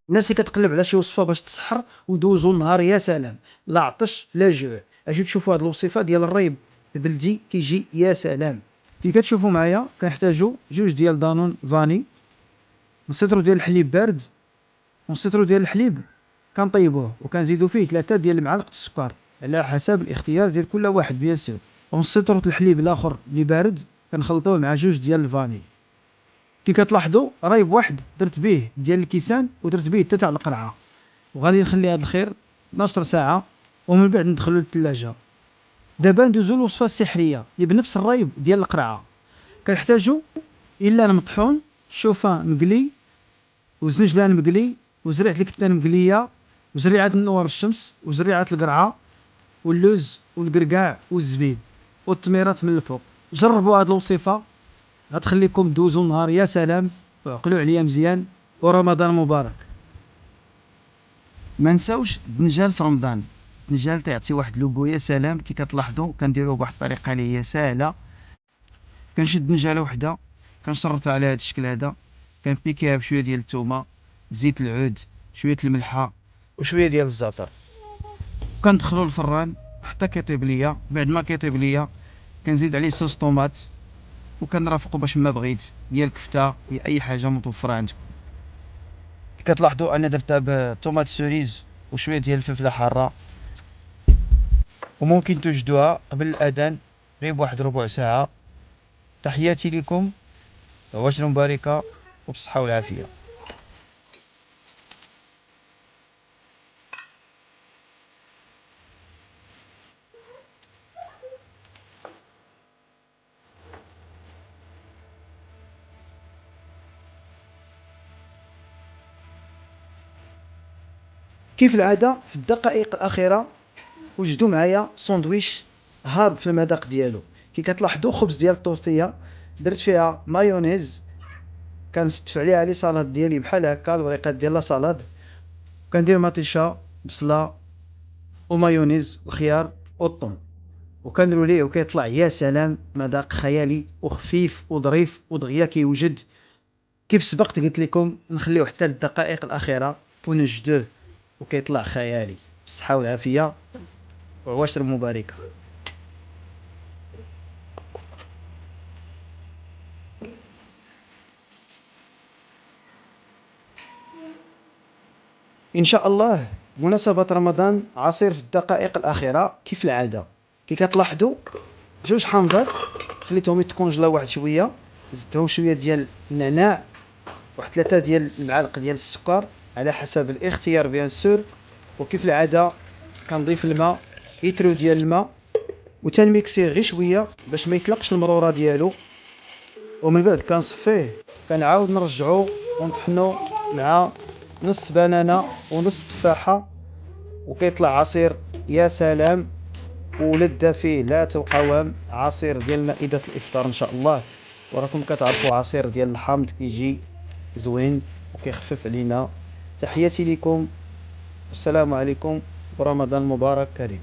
الناس اللي كتقلب على شي وصفة باش تسحر ويدوزو النهار يا سلام، لا عطش لا جوع. اجيو تشوفوا هاد الوصفة ديال الريب البلدي كيجي يا سلام. كي كتشوفوا معايا كنحتاجو جوج ديال دانون فاني، نص ديال الحليب بارد، ونص ديال الحليب كنطيبوه وكنزيدو فيه 3 ديال المعالق السكر على حسب الاختيار ديال كل واحد بيان سور. ونص الحليب الاخر اللي بارد كنخلطوه مع جوج ديال الفاني. كي كتلاحظوا رايب واحد درت به ديال الكيسان ودرت به حتى تاع القرعه، وغادي نخلي هذا الخير 12 ساعه ومن بعد ندخلو للثلاجه. دابا ندوزو للوصفه السحريه اللي بنفس الرايب ديال القرعه. كنحتاجو الا مطحون، شوفان مقلي، وزنجلان مقلي، وزريعه الكتان مقليه، وزريعه النوار الشمس، وزريعه القرعه، واللوز والقرقاع والزبيب والتميرات من الفوق. جربوا هذه الوصفه غتخليكم دوزوا النهار يا سلام، وعقلوا عليا مزيان، ورمضان مبارك. ما نساوش الدنجال في رمضان. الدنجال تيعطي واحد لوغو يا سلام. كي كتلاحظوا كنديروه بواحد الطريقه اللي هي ساهله. كنشد دنجاله وحده كنشرطها على هذا الشكل هذا، كنبيكيها بشويه ديال الثومه، زيت العود، شويه الملحه، وشويه ديال الزعتر، كندخلو الفران حتى كيطيب ليا. بعد ما كيطيب ليا كنزيد عليه صوص طوماط، وكنرافقو باش ما بغيت ديال الكفته هي اي حاجه متوفره عندكم. كتلاحظوا انا درتها بطوماط سوريز وشويه ديال الفلفله حاره، وممكن توجدوها قبل الاذان غير بواحد ربع ساعه. تحياتي لكم، عواشر مباركه وبصحه والعافيه. كيف العاده في الدقائق الاخيره وجدوا معايا ساندويش هارد في المذاق ديالو. كي كتلاحظوا خبز ديال الطورتيه درت فيها مايونيز، كنستف عليها لي صالاد ديالي بحال هكا الوريقات ديال لا صالاد، كندير مطيشه بصله ومايونيز وخيار والثوم، وكنديروا ليه وكيطلع يا سلام، مذاق خيالي وخفيف وظريف ودغيا كيوجد. كيف سبقت قلت لكم نخليوه حتى للدقائق الاخيره ونجدوه وكيطلع خيالي. بالصحه والعافيه وعواشر مباركه. ان شاء الله بمناسبه رمضان عصير في الدقائق الاخيره كيف العاده. كي كتلاحظوا جوج حامضات خليتهم يتكونجلاو واحد شويه، زدتهم شويه ديال النعناع، واحد 3 ديال المعالق ديال السكر على حسب الاختيار بيان سور. وكيف العاده كنضيف الماء، لترو ديال الماء، وتنميكسيه غير شويه باش ما يطلقش المروره ديالو. ومن بعد كنصفيه، كنعاود نرجعو ونطحنو مع نص بنانه ونص تفاحه، وكيطلع عصير يا سلام ولذة فيه لا تقاوم. عصير ديال مائدة الإفطار إن شاء الله. وراكم كتعرفوا عصير ديال الحامض كيجي زوين وكيخفف علينا. تحياتي لكم، السلام عليكم ورمضان مبارك كريم.